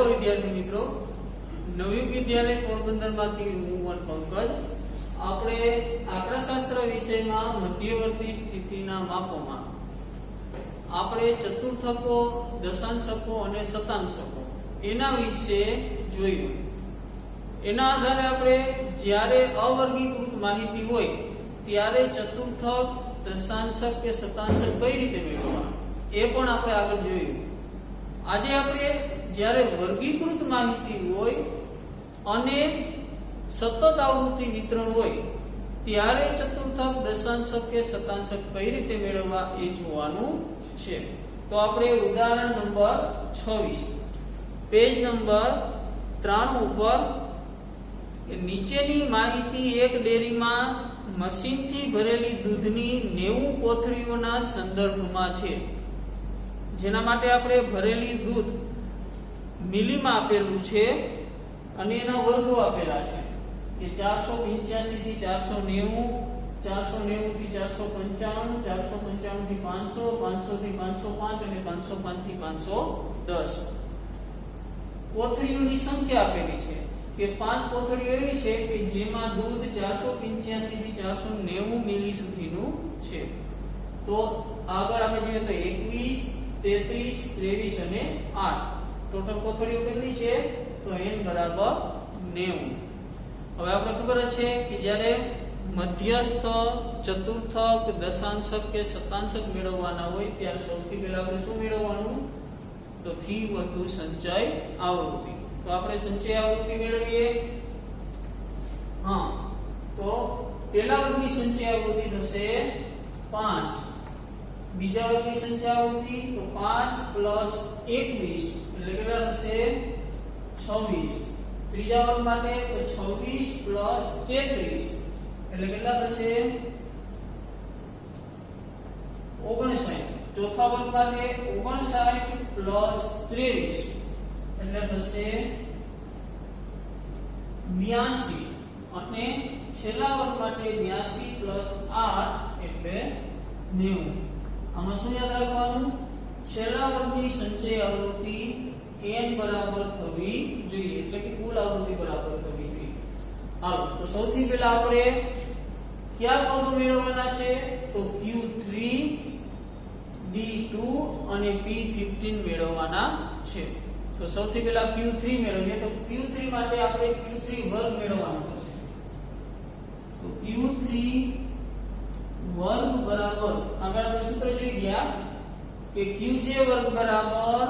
વિદ્યાર્થી મિત્રો, નવયુગ વિદ્યાલય પોરબંદરમાંથી હું પંકજ. આપણે આંકડાશાસ્ત્ર વિષયમાં મધ્યવર્તી સ્થિતિના માપોમાં આપણે ચતુર્થકો, દશાંશકો અને શતાંશકો એના વિશે જોયું. એના આધારે આપણે જ્યારે અવર્ગીકૃત માહિતી હોય ત્યારે ચતુર્થક, દશાંશક કે શતાંશક કઈ રીતે મેળવવા એ પણ આપણે આગળ જોયું. આજે આપણે જ્યારે વર્ગીકૃત માહિતી હોય અને સતત આવૃત્તિ વિતરણ હોય ત્યારે ચતુર્થક, દશાંશક કે શતાંશક કઈ રીતે મેળવવા એ જોવાનું છે. તો આપણે ઉદાહરણ નંબર 26 પેજ નંબર 93 ઉપર નીચેની માહિતી એક ડેરીમાં મશીનથી ભરેલી દૂધની 90 કોથળીઓના સંદર્ભમાં છે. જેના માટે આપણે ભરેલી દૂધ મિલીમાં આપેલું છે અને એના વર્ગો આપેલા છે કે 485 થી 490, 490 થી 495, 495 થી 500, 500 થી 505 અને 505 થી 510. કોથળીઓની સંખ્યા આપેલી છે કે 5 કોથળીઓ એવી છે કે જેમાં દૂધ 485 થી 490 મિલી સુધીનું છે. તો આગળ આપણે જોઈએ તો 21, 33, 23 અને 8 ટોટલ કોથળીઓ કેટલી છે તો n બરાબર 90. હવે આપણે ખબર છે કે જ્યારે મધ્યસ્થ, ચતુર્થક, દશાંશક કે શતાંશક મેળવવાના હોય ત્યારે સૌથી પહેલા આપણે શું મેળવવાનું તો થી વધુ સંચય આવૃત્તિ. તો આપણે સંચય આવૃત્તિ મેળવીએ. તો પહેલા વર્ગની સંચય આવૃત્તિ થશે 5, બીજા વર્ગની સંચય આવૃત્તિ તો 5 + 21 એટલે કેટલા થશે 26. ત્રીજા વર્ગ માટે તો 26 + 33 એટલે કેટલા થશે 59. ચોથા વર્ગ માટે 59 + 23 એટલે થશે 82 અને છેલ્લા વર્ગ માટે 82 + 8 એટલે 90. આમાં શું યાદ રાખવાનું? છેલ્લા વર્ગની સંચય આવૃત્તિ n બરાબર થવી જોઈએ, એટલે કે કુલ આવૃત્તિ બરાબર થવી જોઈએ. હાલો, તો સૌથી પહેલા આપણે કયા પદો મેળવવાના છે તો Q3, D2 અને P15 મેળવવાના છે. તો સૌથી પહેલા Q3 મેળવીએ. તો Q3 માટે આપણે Q3 વર્ગ મેળવવાનો છે. તો Q3 વર્ગ બરાબર આગળ આપણે સૂત્ર જોઈ ગયા કે Qj વર્ગ બરાબર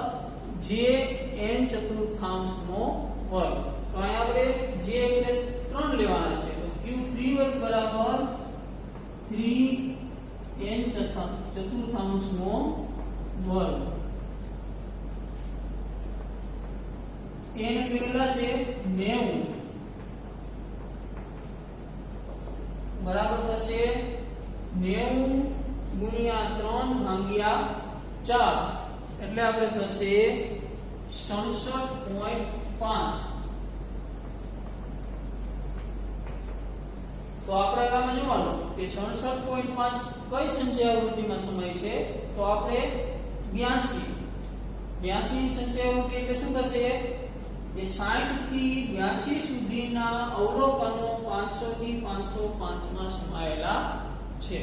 Jn ચતુર્થાંશનો વર્ગ. તો અહીં આપણે J એટલે 3 લેવાના છે. તો Q3 વર્ગ બરાબર 3n ચતુર્થાંશનો વર્ગ. n એટલે કેટલા છે 90 બરાબર થશે 90 ગુણ્યા 3 ભાગ્યા 4 એટલે આપણે થશે 67.5. તો આપણે આમાં જોવાનું કે 67.5 કઈ સંચય આવૃત્તિમાં સમય છે તો આપણે 82 ની સંચય આવૃત્તિ એટલે શું થશે કે 60 થી 82 સુધીના અવલોકનો 500 થી 505 માં સમાયેલા છે.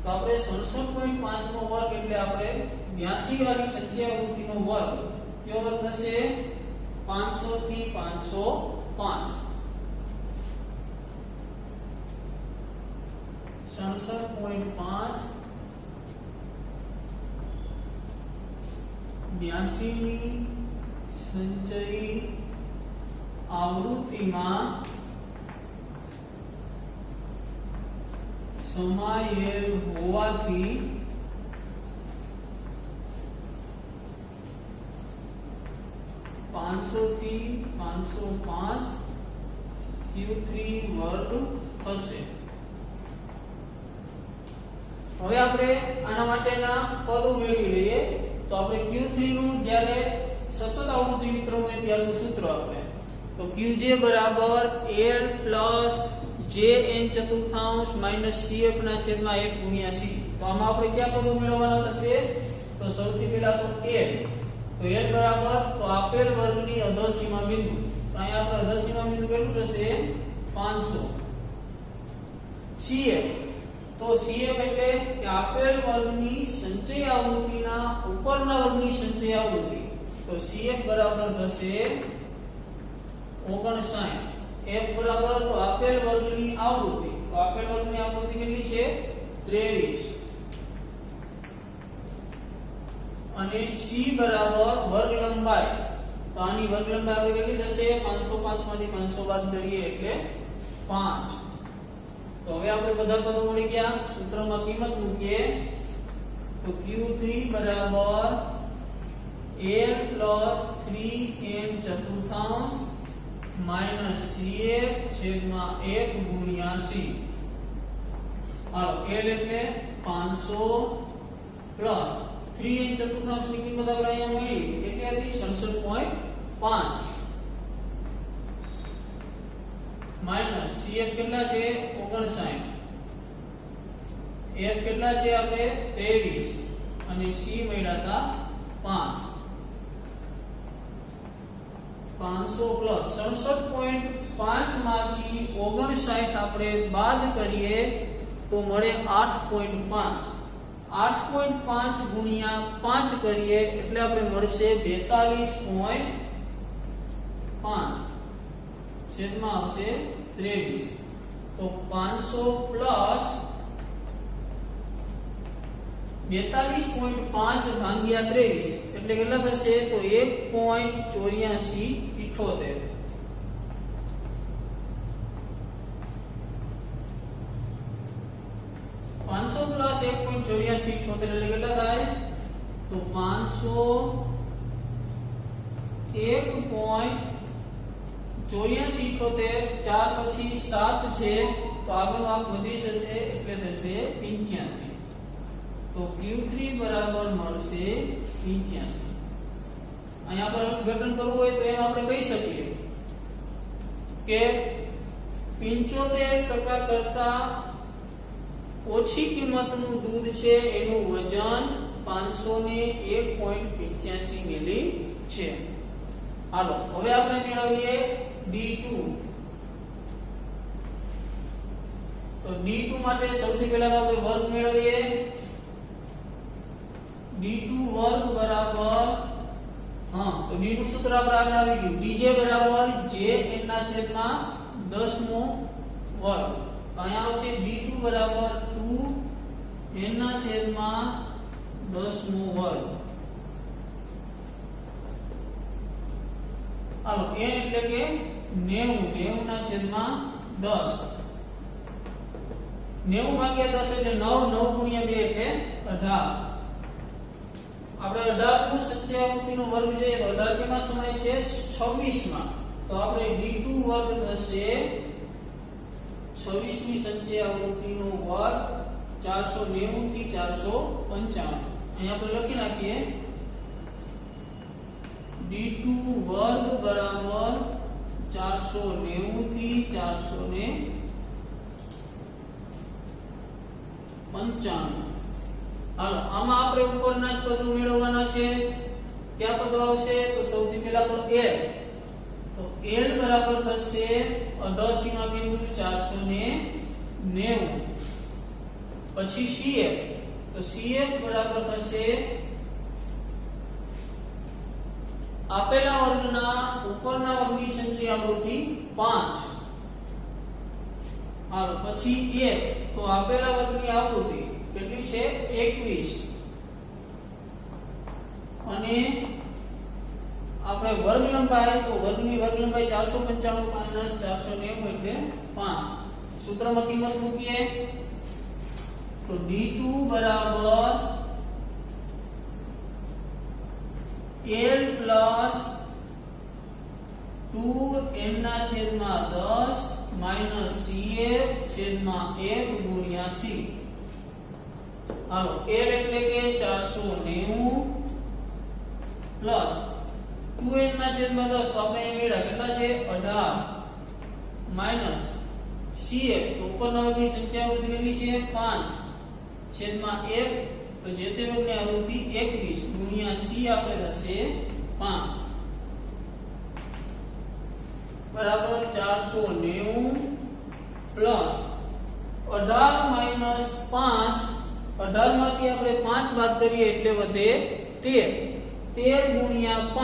તો આપણે 67.5 નો વર્ગ એટલે આપણે 82 વાળી સંચય આવૃત્તિનો વર્ગ કયો વર્ગ થશે 500 થી 505. 67.5 82 ની સંચય આવૃત્તિમાં સમાયેલ હોવાથી થી 505 Q3 વર્ગ થશે. હવે આપણે આના માટેના પદો મેળવી લઈએ. તો આપણે Q3 નું જ્યારે સતત આવૃત્તિ વિતરણ હોય ત્યારનું સૂત્ર આપણે તો Qj બરાબર L + Jn ચતુર્થાંશ - Cf ના છેદમાં 1 ગુણ્યા C. તો આમાં આપણે કયા પદો મેળવવાના થશે તો સૌથી પહેલા તો L તો l બરાબર તો આપેલ વર્ગની અધોસીમા બિંદુ, તો અહીંયા આપણે અધોસીમા બિંદુ કેટલું થશે 500. CF તો CF એટલે કે આપેલ વર્ગની સંચય આવૃત્તિના ઉપરના વર્ગની સંચય આવૃત્તિ, તો CF બરાબર થશે 59. F બરાબર તો આપેલ વર્ગની આવૃત્તિ, તો આપેલ વર્ગની આવૃત્તિ કેટલી છે 23. અને C બરાબર વર્ગ લંબાઈ, તો આની વર્ગ લંબાઈ આપણે કેટલી થશે 505 માંથી 500 બાદ કરીએ એટલે 5. તો હવે આપણે બધા પદો મળી ગયા, સૂત્રમાં કિંમત મૂકીએ તો Q3 બરાબર L plus 3n ચતુર્થાંશ માઈનસ CF છેદમાં F ગુણ્યા C. હાલો L એટલે 500 પ્લસ 3n ચતુર્થાંશ ની કિંમત આપણે અહીંયા મળી કેટલી હતી 67.5 માઈનસ CF કેટલા છે 59, F કેટલા છે આપણે 23 અને C મળ્યા હતા 5. 500 પ્લસ 67.5 માંથી 59 આપણે બાદ કરીએ તો મળે 8.5. 8.5 ગુણ્યા 5 કરીએ એટલે આપણે મળશે 42.5 છેદમાં આવશે 23. તો 500 પ્લસ 42.5 ભાગ્યા 23 એટલે કેટલા થશે તો 1.8478. 500 પ્લસ 1.8478 એટલે કેટલા થાય તો 500 1.8478 4 પછી 7 છે તો આગળનો આંક વધી જશે એટલે થશે 85. તો Q3 બરાબર મળશે 85. અહીંયા આપણે અર્થઘટન કરવું હોય તો એમ આપણે કહી શકીએ કે 75% કરતા ઓછી કિંમતનું દૂધ છે એનું વજન 500 ને 1.85 મિલી છે. હાલો હવે આપણે મેળવીએ D2. તો D2 માટે સૌથી પહેલા આપણે વર્ગ મેળવીએ. D2 વર્ગ બરાબર તો D નું સૂત્ર આપણે આગળ આવી ગયું dj બરાબર jn ના છેદમાં 10 નો વર્ગ. અહીંયા આવશે D2 બરાબર 2n ના છેદમાં 10 નો વર્ગ. હાલો n એટલે કે 90 ના છેદમાં 10. 90 ભાગ્યા 10 એટલે 9, 9 ગુણ્યા 2 એટલે 18. આપણે 18 નું સંચય આવૃત્તિનો વર્ગ જોઈએ તો 18 કેમાં સમાય છે 26 માં. તો આપણે D2 વર્ગ થશે 26 ની સંચય આવૃત્તિનો વર્ગ 490 થી 455. અહીંયા આપણે લખી નાખીએ D2 વર્ગ બરાબર 490 થી 455. હાલો આમાં આપણે ઉપરના જ પદો મેળવવાના છે. કયા પદો આવશે તો સૌથી પહેલા તો L. તો L બરાબર થશે અધોસીમા બિંદુ 490. પછી CF. તો CF બરાબર થશે આપેલા વર્ગના ઉપરના વર્ગની સંચય આવૃત્તિ 5. હાલો પછી F. તો આપેલા વર્ગની આવૃત્તિ કેટલી છે 21. અને આપણે વર્ગ લંબાઈ તો વર્ગની વર્ગ લંબાઈ 495 માઈનસ 490 એટલે 5. સૂત્રમાં કિંમત મૂકીએ તો D2 બરાબર L plus 2n ના છેદમાં 10 માઈનસ CF છેદમાં F ગુણ્યા C. હાલો L એટલે કે 490 પ્લસ 2n ના છેદમાં 10 તો આપણે અહીં મેળા કેટલા છે 18 માઈનસ CF તો ઉપરના વર્ગની સંખ્યા આવૃત્તિ કેટલી છે 5 છેદમાં F તો જે તે વર્ગની આવૃત્તિ 21 ગુણ્યા C આપણે થશે 5 બરાબર 490 પ્લસ 18 માઈનસ 5 18 માંથી આપણે 5 બાદ કરીએ એટલે વધે 13 13 ગુણ્યા 5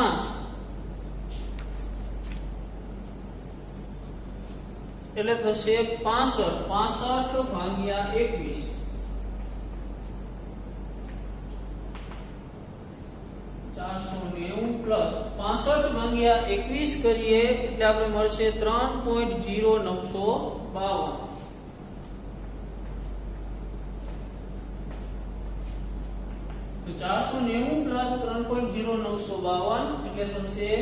એટલે થશે 65 ભાગ્યા 21 490 પ્લસ 65 ભાગ્યા 21 કરીએ એટલે આપણે મળશે 3.0952 તો 490 પ્લસ 3.0952 એટલે થશે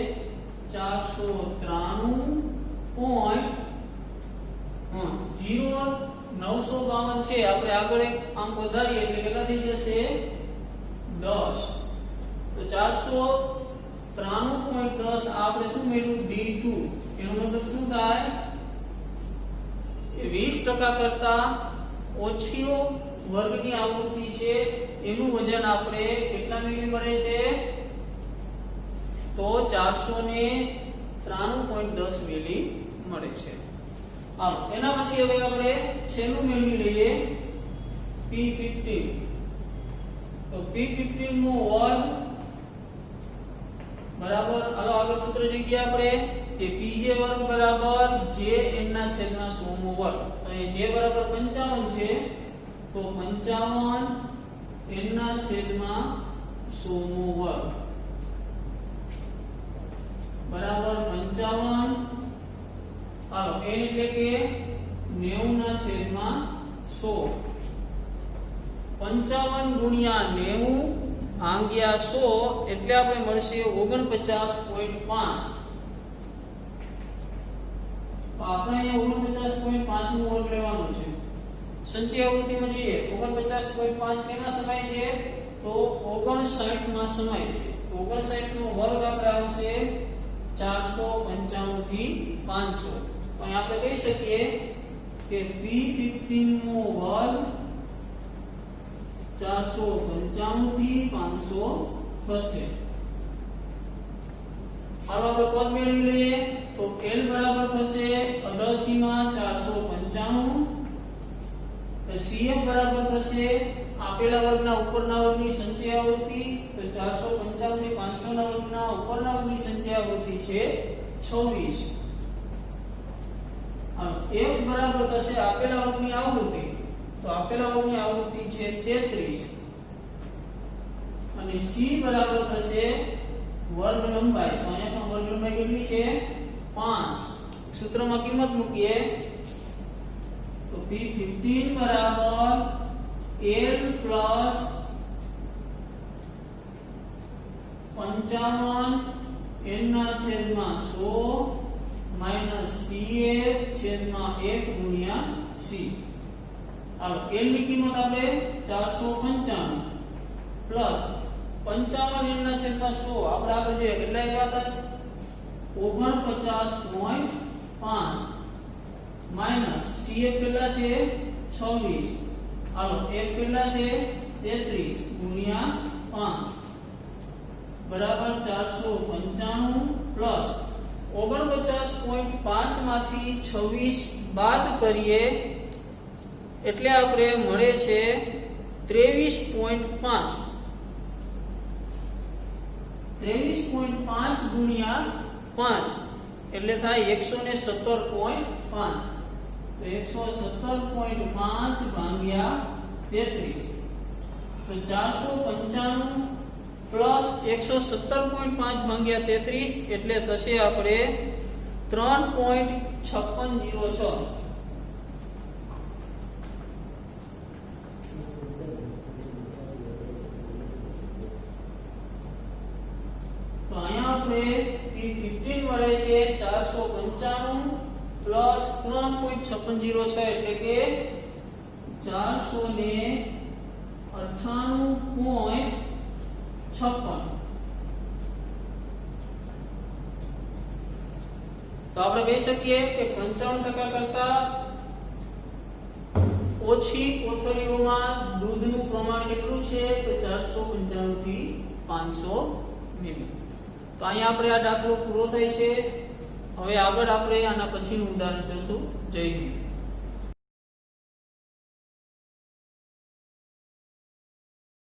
493.0952 છે. આપણે આગળ એક અંક વધારીએ એટલે કેટલા થઈ જશે 10. તો 493.10 આપણે શું મેળવ્યું D2. એનો મતલબ શું થાય એ 20% કરતા ઓછી વર્ગની આવૃત્તિ છે એનું વજન આપણે કેટલા મિલી મળે છે તો 493.10 મિલી મળે છે. હાલો એના પછી હવે આપણે છેલ્લું મેળવી લઈએ P15. તો P15 નો વર્ગ બરાબર હાલો આગળ સૂત્ર જગ્યા આપણે કે Pj વર્ગ બરાબર Jn ના છેદમાં 100 નો વર્ગ. તો અહીં J બરાબર 55 છે તો 55 n ના છેદમાં 100 નો વર્ગ બરાબર 55 હાલો n એટલે કે 90 ના છેદમાં 100 55 ગુણ્યા 90 ભાગ્યા 100 એટલે આપણે મળશે 49.5. તો આપણે અહીંયા 49.5 નો વર્ગ લેવાનો છે. સંચય આવૃત્તિમાં જોઈએ 49.5 કેમાં સમાય છે તો 59 માં સમાય છે. 59 નો વર્ગ આપણે આવશે 495 થી 500. તો અહીં આપણે કહી શકીએ કે P15 નો વર્ગ 495 થી 500 થશે. હાલો આપણે પદ મેળવી લઈએ તો L બરાબર થશે 88 માં 495. CF બરાબર થશે આપેલા વર્ગના ઉપરના વર્ગની સંચય આવૃત્તિ. તો 495 થી 500 ના વર્ગના ઉપરના વર્ગની સંચય આવૃત્તિ છે 26. F બરાબર થશે આપેલા વર્ગની આવૃત્તિ. તો આપેલા વર્ગની આવૃત્તિ છે 33 અને C બરાબર થશે વર્ગ લંબાઈ. તો અહીંયા પણ વર્ગ લંબાઈ કેટલી છે 5. સૂત્રમાં કિંમત મૂકીએ તો P15 બરાબર L પ્લસ 55 n ના છેદમાં 100 માઈનસ CF છેદમાં 1 ગુણ્યા C. હાલો L ની કિંમત આપણે 495 પ્લસ 55 n ના છેદમાં 100 આપણે આગળ જોઈએ કેટલા આવ્યા હતા 49.5 માઈનસ CF કેટલા છે 26. હાલો F કેટલા છે 33 ગુણ્યા 5 બરાબર 495 પ્લસ 49.5 માંથી 26 બાદ કરીએ એટલે આપણે મળે છે 23.5. 23.5 ગુણ્યા 5 એટલે થાય 117.5. તો 117.5 ભાગ્યા 33 તો 495 પ્લસ 117.5 ભાગ્યા 33 એટલે થશે આપણે 3.5606. તો અહીંયા આપણે P15 મળે છે 495 પ્લસ 3.5606 એટલે કે 498.56. તો આપણે કહી શકીએ કે 55% કરતા ઓછી કોથળીઓમાં દૂધનું પ્રમાણ કેટલું છે તો 495 થી 500 મિલી. તો અહીંયા આપણે આ દાખલો પૂરો થાય છે. હવે આગળ આપણે આના પછીનું ઉદાહરણ જોશું. જય હિન્દ.